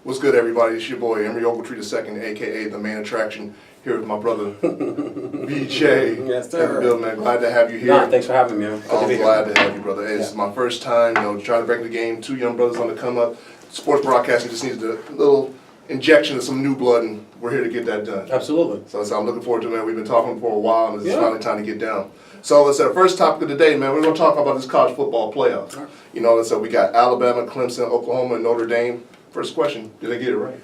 What's good, everybody? It's your boy, Emory Ogletree II, a.k.a. the main attraction, here with my brother, BJ. Yes, sir. Bill, man, glad to have you here. Nah, thanks for having me, man. I'm glad to have you, brother. It's my first time, trying to break the game. Two young brothers on the come up. Sports broadcasting just needs a little injection of some new blood, and we're here to get that done. Absolutely. So I'm looking forward to it, man. We've been talking for a while, and it's finally time to get down. So let's say the first topic of the day, man, we're going to talk about this college football playoff. Right. Let's say we got Alabama, Clemson, Oklahoma, and Notre Dame. First question, did they get it right?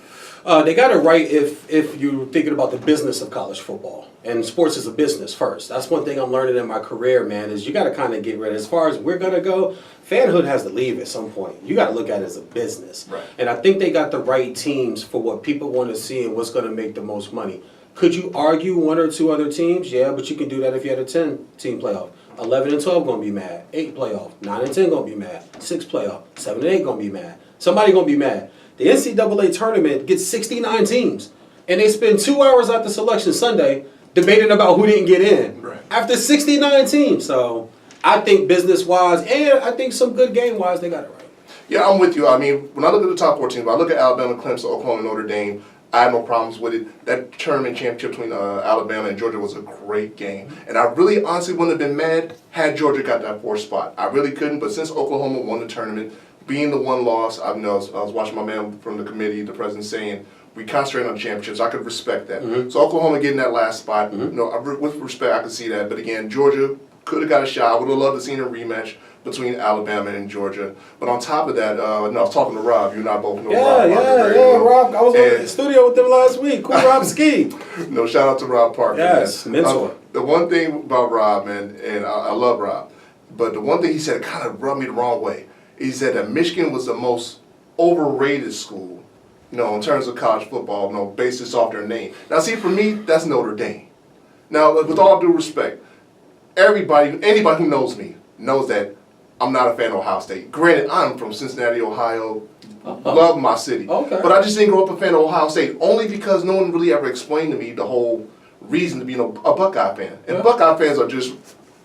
They got it right if you're thinking about the business of college football. And sports is a business first. That's one thing I'm learning in my career, man, is you got to kind of get rid of, as far as we're going to go, fanhood has to leave at some point. You got to look at it as a business. Right. And I think they got the right teams for what people want to see and what's going to make the most money. Could you argue one or two other teams? Yeah, but you can do that if you had a 10-team playoff. 11 and 12 going to be mad. 8 playoff. 9 and 10 going to be mad. 6 playoff. 7 and 8 going to be mad. Somebody going to be mad. The NCAA tournament gets 69 teams, and they spend 2 hours after Selection Sunday debating about who didn't get in after 69 teams. So I think business-wise, and I think some good game-wise, they got it right. Yeah, I'm with you. I mean, when I look at the top 4 teams, when I look at Alabama, Clemson, Oklahoma, and Notre Dame, I have no problems with it. That tournament championship between Alabama and Georgia was a great game. And I really honestly wouldn't have been mad had Georgia got that 4th spot. I really couldn't, but since Oklahoma won the tournament, being the one loss, I was watching my man from the committee, the president, saying we concentrate on championships. I could respect that. So Oklahoma getting that last spot, with respect, I could see that. But again, Georgia could have got a shot. I would have loved to see a rematch between Alabama and Georgia. But on top of that, I was talking to Rob. You and I both know Rob. Rob. I was in the studio with them last week. Cool Rob Ski. Shout out to Rob Parker. Yes, man. mentor. The one thing about Rob, man, and I love Rob, but the one thing he said kind of rubbed me the wrong way. He said that Michigan was the most overrated school, in terms of college football, based off their name. Now, see, for me, that's Notre Dame. Now, with all due respect, anybody who knows me knows that I'm not a fan of Ohio State. Granted, I'm from Cincinnati, Ohio, love my city. Okay. But I just didn't grow up a fan of Ohio State, only because no one really ever explained to me the whole reason to be a Buckeye fan. And Buckeye fans are just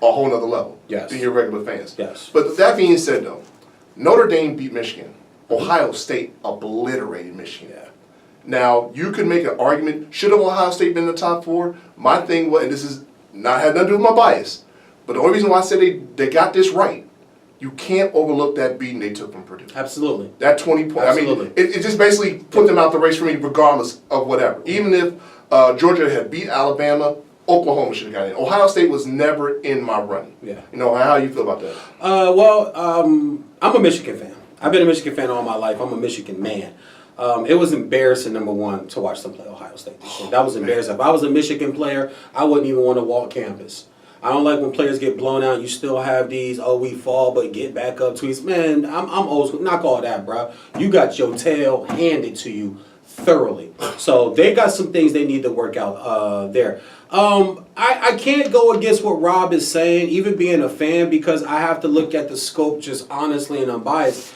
a whole nother level than your regular fans. Yes. But that being said, though, Notre Dame beat Michigan. Ohio State obliterated Michigan. Yeah. Now, you could make an argument, should have Ohio State been in the top 4? My thing was, and this is not had nothing to do with my bias, but the only reason why I said they got this right, you can't overlook that beating they took from Purdue. Absolutely. That 20 points. Absolutely. I mean, it just basically put them out the race for me regardless of whatever. Even if Georgia had beat Alabama, Oklahoma should have got in. Ohio State was never in my run. Yeah. How you feel about that? I'm a Michigan fan. I've been a Michigan fan all my life. I'm a Michigan man. It was embarrassing, number one, to watch them play Ohio State this year. That was embarrassing. If I was a Michigan player, I wouldn't even want to walk campus. I don't like when players get blown out. You still have these, we fall, but get back up tweets. Man, I'm old school. Knock all that, bro. You got your tail handed to you thoroughly. So they got some things they need to work out there. I can't go against what Rob is saying, even being a fan, because I have to look at the scope just honestly and unbiased.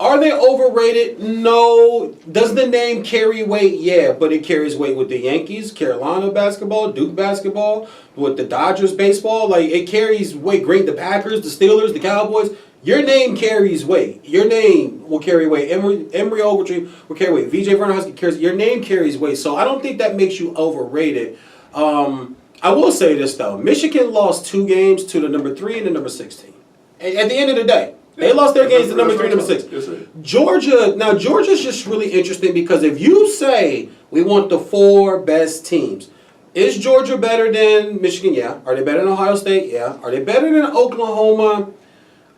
Are they overrated? No. Does the name carry weight? Yeah, but it carries weight with the Yankees, Carolina basketball, Duke basketball, with the Dodgers baseball. Like, it carries weight. Great, the Packers, the Steelers, the Cowboys. Your name carries weight. Your name will carry weight. Emory Ogletree will carry weight. VJ Vernon carries. Your name carries weight. So I don't think that makes you overrated. I will say this though: Michigan lost 2 games to the number 3 and the number 6 team. At the end of the day, they lost their games to number 3 and number 6. Yes, Georgia's just really interesting because if you say we want the 4 best teams, is Georgia better than Michigan? Yeah. Are they better than Ohio State? Yeah. Are they better than Oklahoma?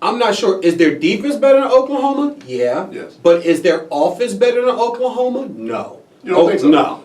I'm not sure. Is their defense better than Oklahoma? Yeah. Yes. But is their offense better than Oklahoma? No. You don't think so? No.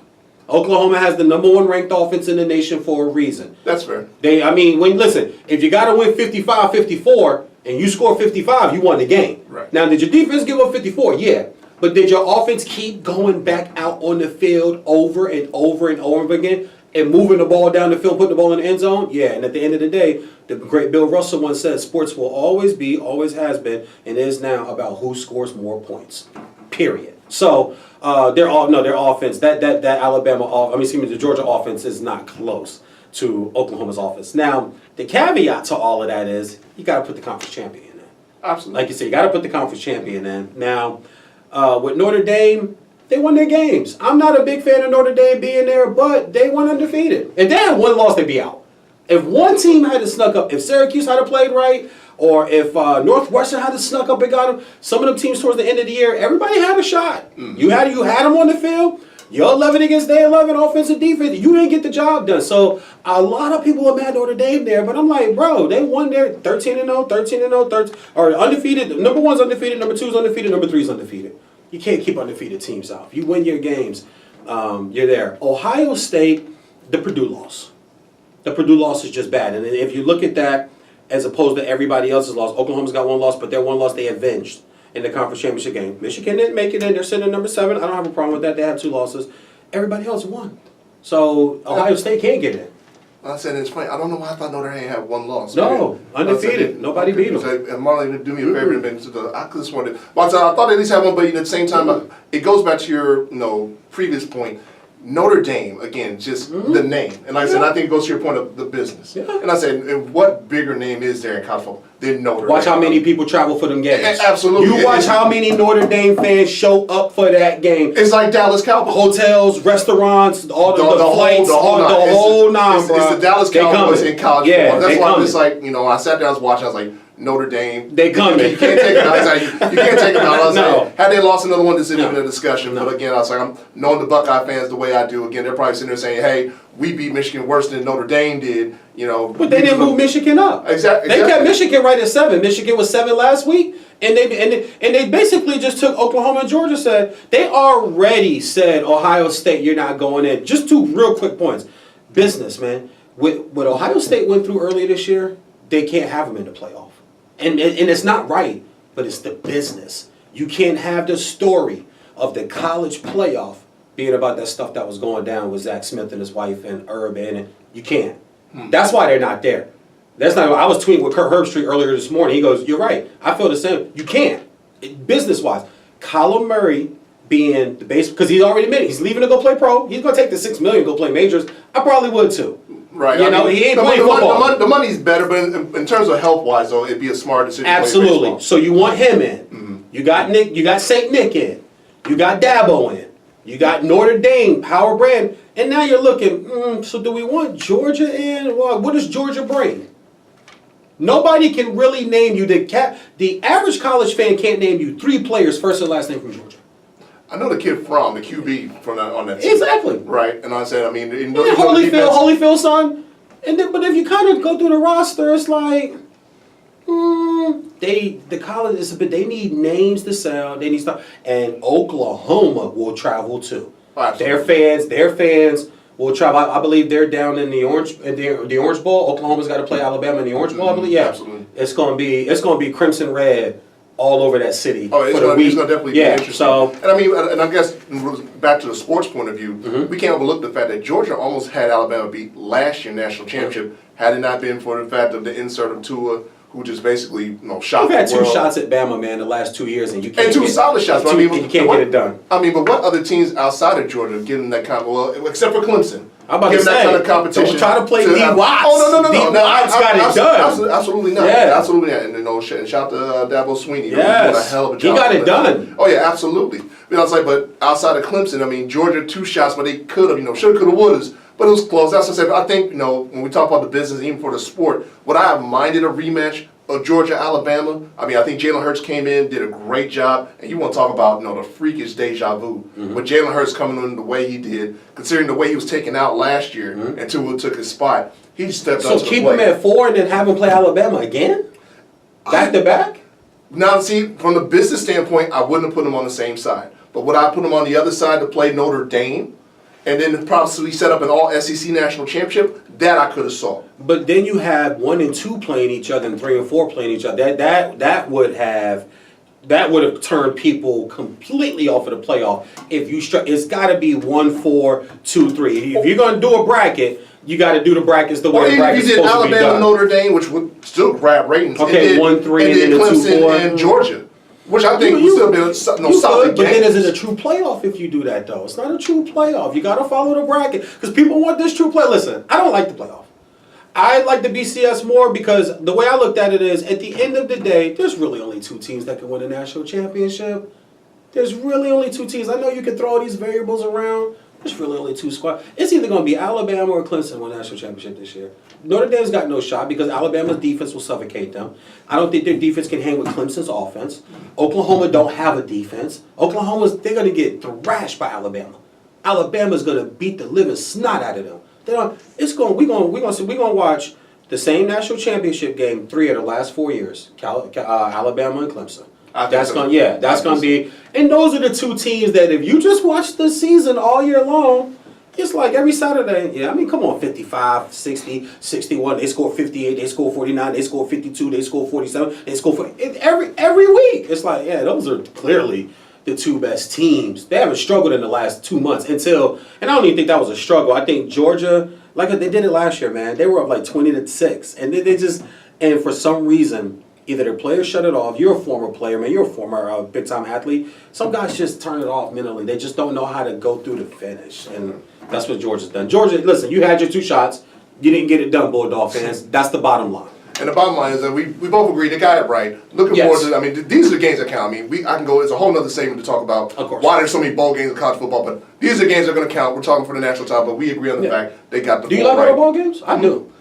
Oklahoma has the number 1 ranked offense in the nation for a reason. That's fair. If you got to win 55-54 and you score 55, you won the game. Right. Now, did your defense give up 54? Yeah. But did your offense keep going back out on the field over and over and over again and moving the ball down the field, putting the ball in the end zone? Yeah. And at the end of the day, the great Bill Russell once said, sports will always be, always has been, and is now about who scores more points. Period. So their offense, the Georgia offense is not close to Oklahoma's offense. Now, the caveat to all of that is you got to put the conference champion in. Absolutely. Like you said, you got to put the conference champion in. Now, with Notre Dame, They won their games. I'm not a big fan of Notre Dame being there, but they went undefeated. If they had one loss, they'd be out. If one team had snuck up, if Syracuse had played right, or if Northwestern had snuck up and got them, some of them teams towards the end of the year, everybody had a shot. You had them on the field. Your 11 against their 11 offensive defense. You didn't get the job done. So a lot of people are mad Notre Dame there, but I'm like, bro, they won their 13-0, 13-0, or undefeated. Number 1's undefeated, number 2's undefeated, number 3's undefeated. You can't keep undefeated teams out. If you win your games, you're there. Ohio State, the Purdue loss. The Purdue loss is just bad. And if you look at that as opposed to everybody else's loss, Oklahoma's got one loss, but their one loss they avenged in the conference championship game. Michigan didn't make it in. They're sitting at number 7. I don't have a problem with that. They have 2 losses. Everybody else won. So Ohio State can't get in. I said it's funny. I don't know why I thought Notre Dame had one loss. No, undefeated. Nobody beat them. And Marley, do me a favor and I just wanted. Well, I thought at least had one, but at the same time, it goes back to your previous point. Notre Dame, again, just the name. And like I said, I think it goes to your point of the business. Yeah. And I said, and what bigger name is there in college football than Notre Dame? Watch how many people travel for them games. Absolutely. You watch how many Notre Dame fans show up for that game. It's like Dallas Cowboys. Hotels, restaurants, all the flights, the whole nine, bro. It's the Dallas Cowboys in college football. That's why I'm just like, I sat down, I was watching, I was like, Notre Dame. They coming. You can't take them out. You can't take them out. I was like, had they lost another one, this isn't even a discussion. But again, I was like, I'm knowing the Buckeye fans the way I do. Again, they're probably sitting there saying, hey, we beat Michigan worse than Notre Dame did. But they didn't move Michigan up. Exactly. They kept Michigan right at 7. Michigan was 7 last week. And they basically just took Oklahoma and Georgia said, they already said, Ohio State, you're not going in. Just 2 real quick points. Business, man. What Ohio State went through earlier this year, they can't have them in the playoff. And it's not right, but it's the business. You can't have the story of the college playoff being about that stuff that was going down with Zach Smith and his wife and Herb, and you can't. That's why they're not there. That's not. I was tweeting with Kurt Herbstreit earlier this morning. He goes, "You're right. I feel the same. You can't, business-wise. Kyler Murray being the base because he's already admitted he's leaving to go play pro. He's going to take the $6 million and go play majors. I probably would too." Right. He ain't playing football. The money's better, but in terms of health-wise, though, it'd be a smart decision. Absolutely. So you want him in. Mm-hmm. You got Nick. You got Saint Nick in. You got Dabo in. You got Notre Dame, power brand, and now you're looking. So do we want Georgia in? Well, what does Georgia bring? Nobody can really name you. The average college fan can't name you 3 players first and last name from Georgia. I know the kid from the QB on that team. Exactly. Right, and I said, Holyfield, son. But if you kind of go through the roster, it's like, the college is a bit. They need names to sell. They need stuff, and Oklahoma will travel too. Absolutely. Their fans will travel. I believe they're down in the Orange Bowl. Oklahoma's got to play Alabama in the Orange Bowl. I believe. Yeah, absolutely. It's gonna be crimson red all over that city. Oh, it's going to definitely be interesting. So, and I guess back to the sports point of view, we can't overlook the fact that Georgia almost had Alabama beat last year national championship had it not been for the fact of the insert of Tua, who just basically shocked the world. We've had 2 shots at Bama, man, the last 2 years, and you can't. And 2 solid shots. You can't get it done. I mean, but what other teams outside of Georgia getting that kind of, well, except for Clemson? I'm about to say, that kind of competition. Don't try to play D. Watts. Oh, no. D. Watts got it done. Absolutely not. Yeah. Absolutely not. And shout to Dabo Sweeney. Yes. He did a hell of a job. He got it done. Oh, yeah, absolutely. I was like, but outside of Clemson, I mean, Georgia 2 shots, but they could have, shoulda, coulda, wouldas. But it was close. That's what I said. I think, when we talk about the business, even for the sport, would I have minded a rematch of Georgia, Alabama? I mean, I think Jalen Hurts came in, did a great job, and you want to talk about, the freakish deja vu. With Jalen Hurts coming in the way he did, considering the way he was taken out last year, and Tua took his spot, he stepped up to the plate. So keep him at 4 and then have him play Alabama again? Back to back? Now, see, from the business standpoint, I wouldn't have put him on the same side. But would I put him on the other side to play Notre Dame? And then possibly set up an all-SEC national championship, that I could have saw. But then you have 1 and 2 playing each other and 3 and 4 playing each other. That would have turned people completely off of the playoff. It's got to be 1, 4, 2, 3. If you're going to do a bracket, you got to do the brackets the way the bracket's supposed to be done. If you did Alabama, Notre Dame, which would still grab ratings. Okay, 1, 3, and then Clemson 2, 4. and Georgia. Which I think would still be a solid game. But then is it a true playoff if you do that, though? It's not a true playoff. You got to follow the bracket. Because people want this true play. Listen, I don't like the playoff. I like the BCS more because the way I looked at it is, at the end of the day, there's really only 2 teams that can win a national championship. there's really only two teams. I know you can throw all these variables around. There's really only two squads. It's either going to be Alabama or Clemson win national championship this year. Notre Dame's got no shot because Alabama's defense will suffocate them. I don't think their defense can hang with Clemson's offense. Oklahoma don't have a defense. They're going to get thrashed by Alabama. Alabama's going to beat the living snot out of them. We're going to watch the same national championship game 3 of the last 4 years. Alabama and Clemson. That's going to be, and those are the two teams that if you just watch the season all year long, it's like every Saturday. Yeah, I mean, come on, 55, 60, 61. They score 58. They score 49. They score 52. They score 47. They score 40. Every week. It's like, yeah, those are clearly the two best teams. They haven't struggled in the last 2 months and I don't even think that was a struggle. I think Georgia, like they did it last year, man. They were up like 20-6, and they just, and for some reason, either their players shut it off. You're a former player, man. You're a former big-time athlete. Some guys just turn it off mentally. They just don't know how to go through the finish, and that's what Georgia's done. Georgia, listen, you had your 2 shots. You didn't get it done, Bulldog fans. That's the bottom line. And the bottom line is that we both agree they got it right. Looking forward to, I mean, these are the games that count. I mean, I can go, it's a whole other segment to talk about why there's so many bowl games in college football, but these are the games that are going to count. We're talking for the national title, but we agree on the fact they got the Do you like right. all ball games? I do.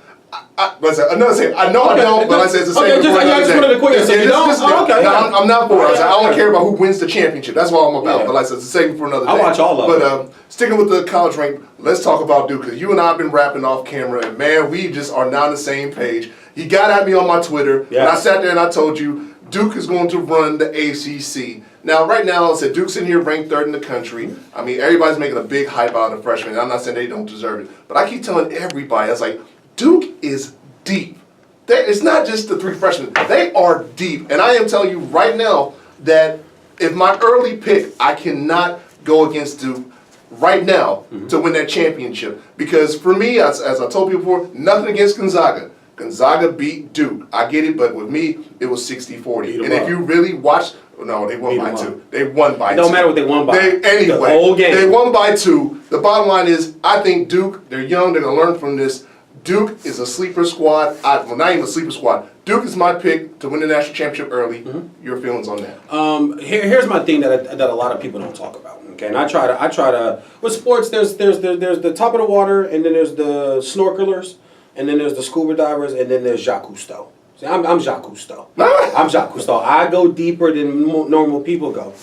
Another thing, I know I don't, but I said it's the same. I just wanted to quit. I'm not for it. I don't care about who wins the championship. That's what I'm about. But like I said, it's the same for another day. I watch all of them. But sticking with the college rank, let's talk about Duke, because you and I have been rapping off camera, and man, we just are not on the same page. He got at me on my Twitter, and I sat there and I told you, Duke is going to run the ACC. Now, right now, I said Duke's in here ranked 3rd in the country. I mean, everybody's making a big hype out of the freshmen. I'm not saying they don't deserve it, but I keep telling everybody, I was like, Duke is deep. It's not just the 3 freshmen. They are deep. And I am telling you right now that if my early pick, I cannot go against Duke right now to win that championship. Because for me, as I told you before, nothing against Gonzaga. Gonzaga beat Duke. I get it, but with me, it was 60-40. And if you really watch, no, they won by 2. They won by 2. It don't matter what they won by. Anyway, the whole game. They won by 2. The bottom line is, I think Duke, they're young, they're going to learn from this. Duke is a sleeper squad. Well, not even a sleeper squad. Duke is my pick to win the national championship early. Your feelings on that? Here's my thing that a lot of people don't talk about. Okay, and I try to with sports. There's the top of the water, and then there's the snorkelers, and then there's the scuba divers, and then there's Jacques Cousteau. See, I'm Jacques Cousteau. I'm Jacques Cousteau. I go deeper than normal people go.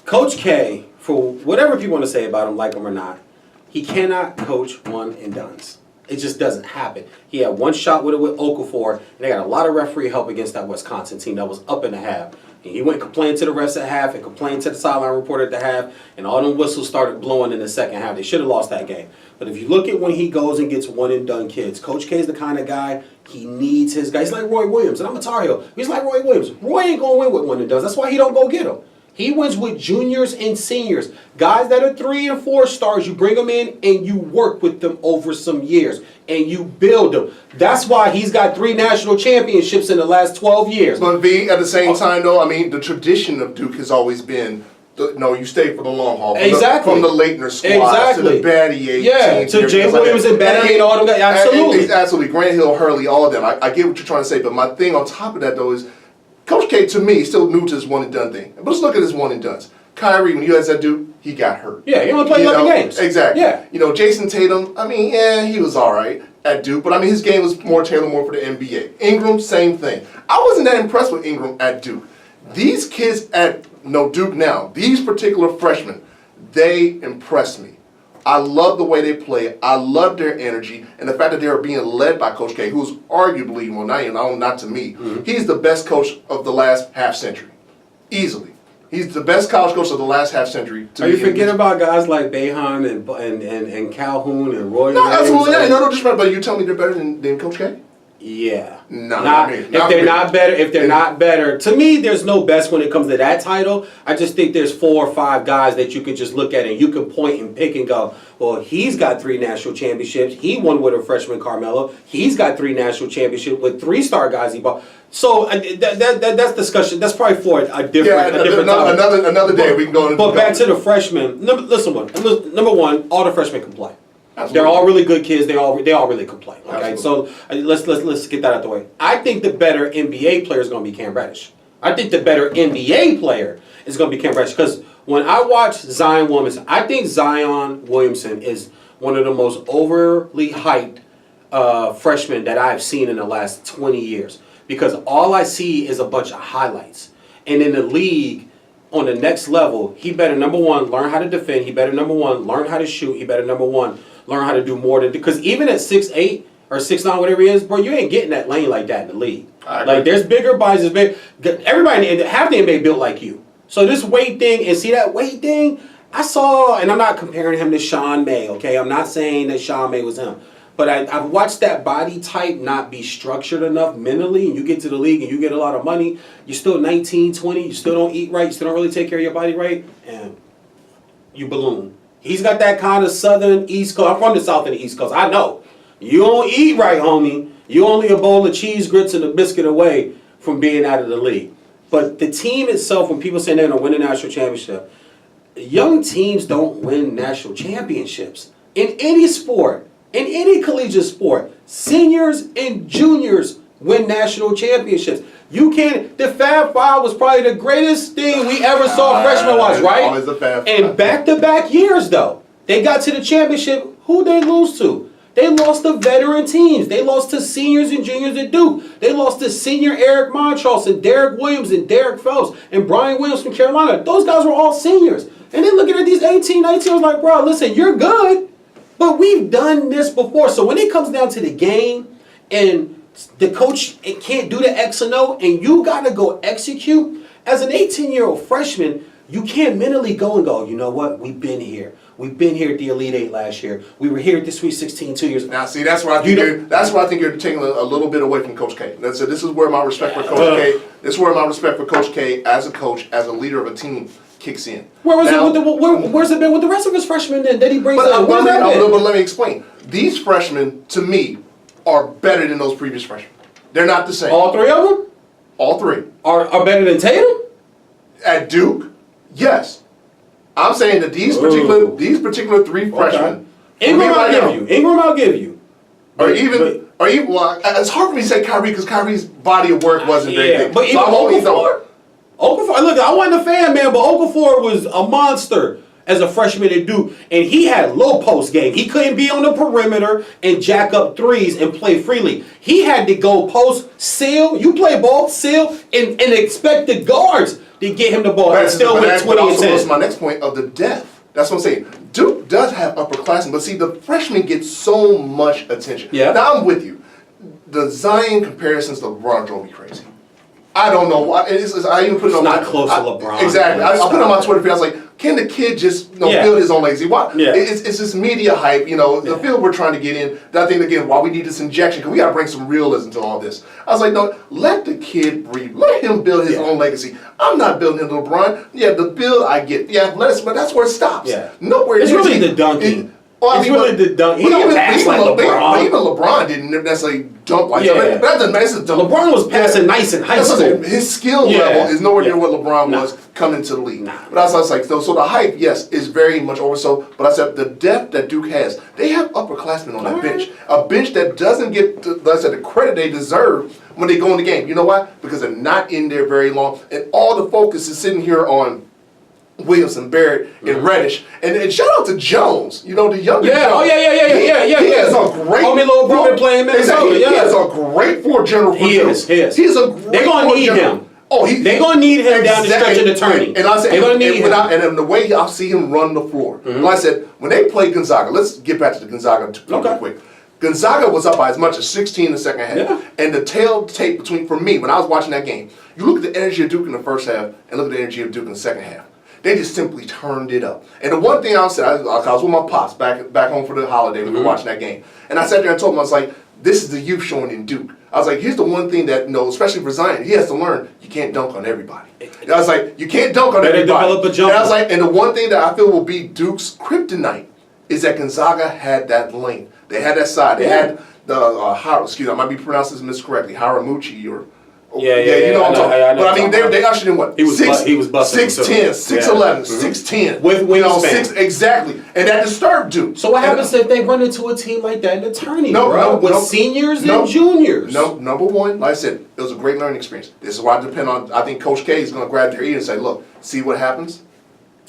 Coach K, for whatever people want to say about him, like him or not, he cannot coach one and dones. It just doesn't happen. He had one shot with it with Okafor, and they got a lot of referee help against that Wisconsin team that was up in the half. And he went and complained to the refs at half and complained to the sideline reporter at the half, and all them whistles started blowing in the second half. They should have lost that game. But if you look at when he goes and gets one and done kids, Coach K is the kind of guy, he needs his guys. He's like Roy Williams, and I'm a Tar Heel. He's like Roy Williams. Roy ain't going to win with one and dones. That's why he don't go get them. He wins with juniors and seniors. Guys that are 3 and 4 stars, you bring them in and you work with them over some years. And you build them. That's why he's got 3 national championships in the last 12 years. But V, at the same time, though, I mean, the tradition of Duke has always been, you stay for the long haul. From the Leitner squad to the Battier team. To Jay Williams and Battier and all them guys. Absolutely. Absolutely. Grant Hill, Hurley, all of them. I get what you're trying to say. But my thing on top of that, though, is Coach K, to me, still new to this one and done thing. But let's look at this one and dones. Kyrie, when he was at Duke, he got hurt. Yeah, he only played 11 games. Exactly. Yeah. Jason Tatum, I mean, he was all right at Duke, but I mean, his game was more tailored more for the NBA. Ingram, same thing. I wasn't that impressed with Ingram at Duke. These kids at Duke now, these particular freshmen, they impress me. I love the way they play. I love their energy, and the fact that they are being led by Coach K, who's arguably, not to me, he's the best coach of the last half century, easily. He's the best college coach of the last half century. Are you forgetting about guys like Boeheim and Calhoun and Roy? No, absolutely not. No disrespect, but you tell me they're better than Coach K? Yeah. No, if they're not better, to me, there's no best when it comes to that title. I just think there's 4 or 5 guys that you can just look at and you can point and pick and go, well, he's got 3 national championships. He won with a freshman Carmelo. He's got 3 national championships with 3-star guys he bought. So that's discussion. That's probably for a different topic. Another day we can go into. But back to the freshmen. Number one, all the freshmen can play. Absolutely. They're all really good kids. They all really can play. Okay, so let's get that out the way. I think the better NBA player is going to be Cam Reddish. I think the better NBA player it's going to be Cam Reddish. Because when I watch Zion Williamson, I think Zion Williamson is one of the most overly hyped freshmen that I've seen in the last 20 years. Because all I see is a bunch of highlights. And in the league, on the next level, he better, number one, learn how to defend. He better, number one, learn how to shoot. He better, number one, learn how to do more than, because even at 6'8", or 6'9", whatever he is, bro, you ain't getting that lane like that in the league. Like, there's bigger bodies, everybody in half the NBA built like you. So this weight thing, and see that weight thing, I saw, and I'm not comparing him to Sean May, okay? I'm not saying that Sean May was him. But I've watched that body type not be structured enough mentally, and you get to the league and you get a lot of money, you're still 19, 20, you still don't eat right, you still don't really take care of your body right, and you balloon. He's got that kind of southern East Coast. I'm from the South and the East Coast. I know. You don't eat right, homie. You only a bowl of cheese grits and a biscuit away from being out of the league. But the team itself, when people say they're going to win a national championship, young teams don't win national championships. In any sport, in any collegiate sport, seniors and juniors win national championships. You can't. The Fab Five was probably the greatest thing we ever saw freshman-wise, right? Always the Fab Five. And back-to-back years, though, they got to the championship. Who they lose to? They lost to veteran teams. They lost to seniors and juniors at Duke. They lost to senior Eric Montross and Derek Williams and Derek Phelps and Brian Williams from Carolina. Those guys were all seniors. And then looking at these 18, 19, I was like, bro, listen, you're good, but we've done this before. So when it comes down to the game and the coach can't do the X and O and you got to go execute, as an 18-year-old freshman, you can't mentally go and go, you know what, we've been here. We've been here at the Elite Eight last year. We were here at the Sweet 16 2 years ago. Now, see, that's where I think you're taking a little bit away from Coach K. This is where my respect for Coach K. This is where my respect for Coach K as a coach, as a leader of a team, kicks in. Where's it been with the rest of his freshmen then that he brings up? But let me explain. These freshmen, to me, are better than those previous freshmen. They're not the same. All three of them? All three. Are better than Tatum? At Duke, yes. I'm saying that these particular three freshmen. Ingram, I'll give you. Or even, well, it's hard for me to say Kyrie because Kyrie's body of work wasn't very big. But even Okafor, look, I wasn't a fan, man, but Okafor was a monster as a freshman at Duke, and he had low post game. He couldn't be on the perimeter and jack up threes and play freely. He had to go post, seal. You play ball, seal, and expect the guards to get him the ball and still win 20 and 10. That's my next point of the depth. That's what I'm saying. Duke does have upperclassmen, but see, the freshmen get so much attention. Yeah. Now, I'm with you. The Zion comparisons to LeBron drove me crazy. I don't know why. I even put it on not close to LeBron. Exactly. I put it on my Twitter feed. I was like, can the kid just build his own legacy? Why? Yeah. It's this media hype, the field we're trying to get in. That I think, again, why we need this injection, because we got to bring some realism to all this. I was like, no, let the kid breathe. Let him build his own legacy. I'm not building into LeBron. Yeah, the build I get. Yeah, but that's where it stops. Yeah. Nowhere. It's really the dunking. He don't pass like LeBron. But even LeBron didn't necessarily dunk like that. But that doesn't matter. LeBron was passing nice in high school. His skill level is nowhere near what LeBron was coming to the league. But I was like, so the hype, yes, is very much over. But I said the depth that Duke has, they have upperclassmen on that bench. A bench that doesn't get the credit they deserve when they go in the game. You know why? Because they're not in there very long. And all the focus is sitting here on Williamson, Barrett, and Reddish, and shout out to Jones. The younger Jones. He is a great. Homie little brother playing Minnesota. He is a great floor general for He is. He's a great. They're gonna need him. They're gonna need him down the stretch of the tourney. And I said, they're gonna need him. And the way I see him run the floor. Like I said, when they played Gonzaga, let's get back to the Gonzaga real quick. Gonzaga was up by as much as 16 in the second half. Yeah. And the tape for me, when I was watching that game, you look at the energy of Duke in the first half and look at the energy of Duke in the second half. They just simply turned it up. And the one thing I said, I was with my pops back home for the holiday. We were watching that game. And I sat there and told him, I was like, this is the youth showing in Duke. I was like, here's the one thing that, especially for Zion, he has to learn, you can't dunk on everybody. And I was like, you can't dunk on everybody. Develop a jumper. And I was like, and the one thing that I feel will be Duke's kryptonite is that Gonzaga had that lane. They had that side. They had the, I might be pronouncing this miscorrectly, Haramuchi or Yeah, you know what I'm talking I know about. But I mean, they ushered in what? He was busting 6'10", 6'11", 6'10". With wingspan. Exactly. And that disturbed Duke. So what happens if they run into a team like that in the tournament, with seniors and juniors? No, number one, like I said, it was a great learning experience. This is why I think Coach K is going to grab their ear and say, look, see what happens?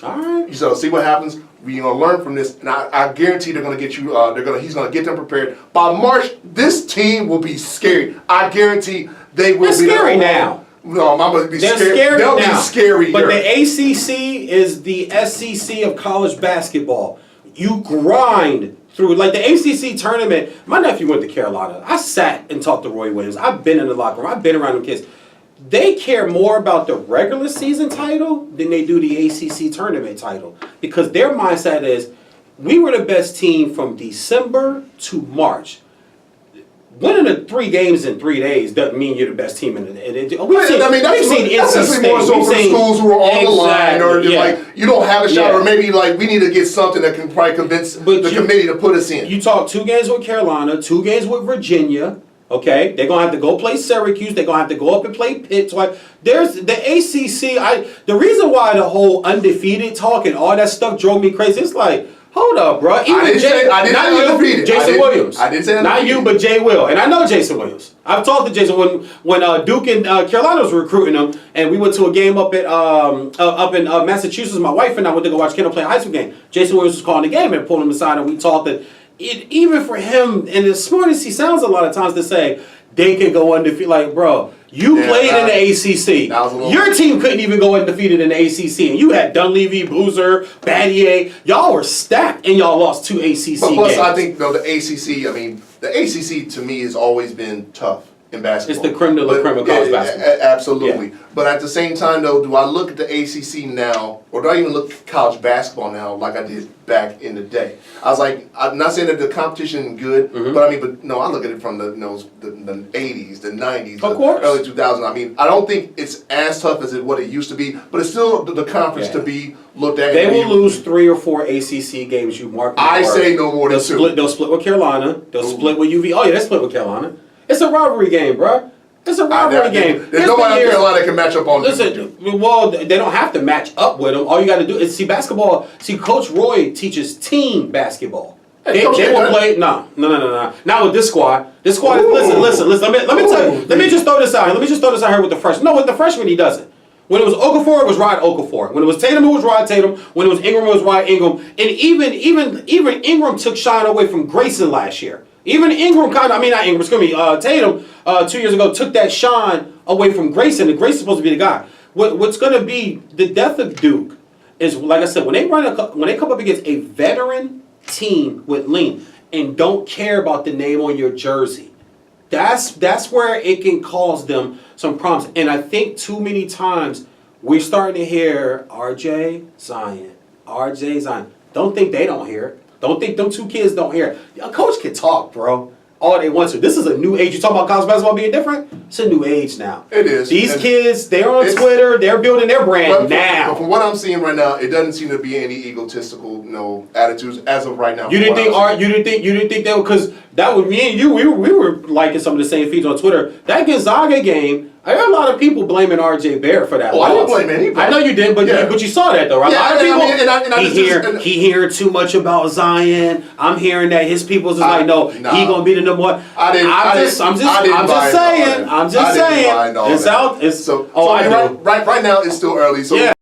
All right. So see what happens. We're gonna learn from this, and I guarantee they're gonna get you. He's gonna get them prepared. By March, this team will be scary. I guarantee they will They're be scary now. No, I'm gonna be They're scared. scary They'll now. be scary. But the ACC is the SEC of college basketball. You grind through, like the ACC tournament. My nephew went to Carolina. I sat and talked to Roy Williams. I've been in the locker room. I've been around them kids. They care more about the regular season title than they do the ACC tournament title, because their mindset is, we were the best team from December to March. Winning the 3 games in 3 days doesn't mean you're the best team in the. That's just more so for schools who are on the line, or like you don't have a shot, or maybe like we need to get something that can probably convince the committee to put us in. You talk 2 games with Carolina, 2 games with Virginia. Okay, they're gonna have to go play Syracuse. They're gonna have to go up and play Pitt twice. There's the ACC. The reason why the whole undefeated talk and all that stuff drove me crazy. It's like, hold up, bro. Even I didn't say undefeated. Jason Williams. I didn't say undefeated. Not you, but Jay Will. And I know Jason Williams. I've talked to Jason when Duke and Carolina was recruiting him, and we went to a game up in Massachusetts. My wife and I went to go watch Kendall play a high school game. Jason Williams was calling the game and pulled him aside, and we talked that. Even for him, and as smart as he sounds a lot of times to say, they can go undefeated. Like, bro, you played in the ACC. Your team couldn't even go undefeated in the ACC. And you had Dunleavy, Boozer, Battier. Y'all were stacked, and y'all lost 2 ACC but plus, games. I think, the ACC to me has always been tough in basketball. It's the creme de la creme of college basketball. Absolutely. Yeah. But at the same time, though, do I look at the ACC now, or do I even look at college basketball now like I did back in the day? I was like, I'm not saying that the competition is good, but I look at it from the 80s, the 90s, of course, early 2000s. I don't think it's as tough as what it used to be, but it's still the conference to be looked at. They will lose 3 or 4 ACC games. You mark. I say no more than 2. They'll split with Carolina. They'll split with UV. Oh yeah, they split with Carolina. It's a rivalry game, bro. It's a rivalry game. There's nobody in Carolina that can match up on. Listen, well, they don't have to match up with them. All you got to do is see basketball. See, Coach Roy teaches team basketball. They will play. No. Not with this squad. This squad is listen. Let me tell you. Let me just throw this out here. With the freshmen. No, with the freshmen he doesn't. When it was Okafor, it was Rod Okafor. When it was Tatum, it was Rod Tatum. When it was Ingram, it was Rod Ingram. And even Ingram took shine away from Grayson last year. Even Ingram Tatum 2 years ago took that shine away from Grayson, and Grayson's supposed to be the guy. What's going to be the death of Duke is, like I said, when they come up against a veteran team with lean and don't care about the name on your jersey, that's where it can cause them some problems. And I think too many times we're starting to hear RJ Zion. Don't think they don't hear it. Don't think them 2 kids don't hear it. A coach can talk, bro, all they want to. This is a new age. You talking about college basketball being different? It's a new age now. It is. These kids, they're on Twitter. They're building their brand now. But from what I'm seeing right now, it doesn't seem to be any egotistical, attitudes as of right now. You didn't think that, because that was me and you. We were liking some of the same feeds on Twitter. That Gonzaga game, I heard a lot of people blaming RJ Barrett for that. I didn't blame anybody. I know you did, but you saw that though, right? Yeah, a lot of people. He hearing too much about Zion. I'm hearing that his people's is like, no, he gonna be the number 1. I'm just saying. It's out. Right now it's still early. So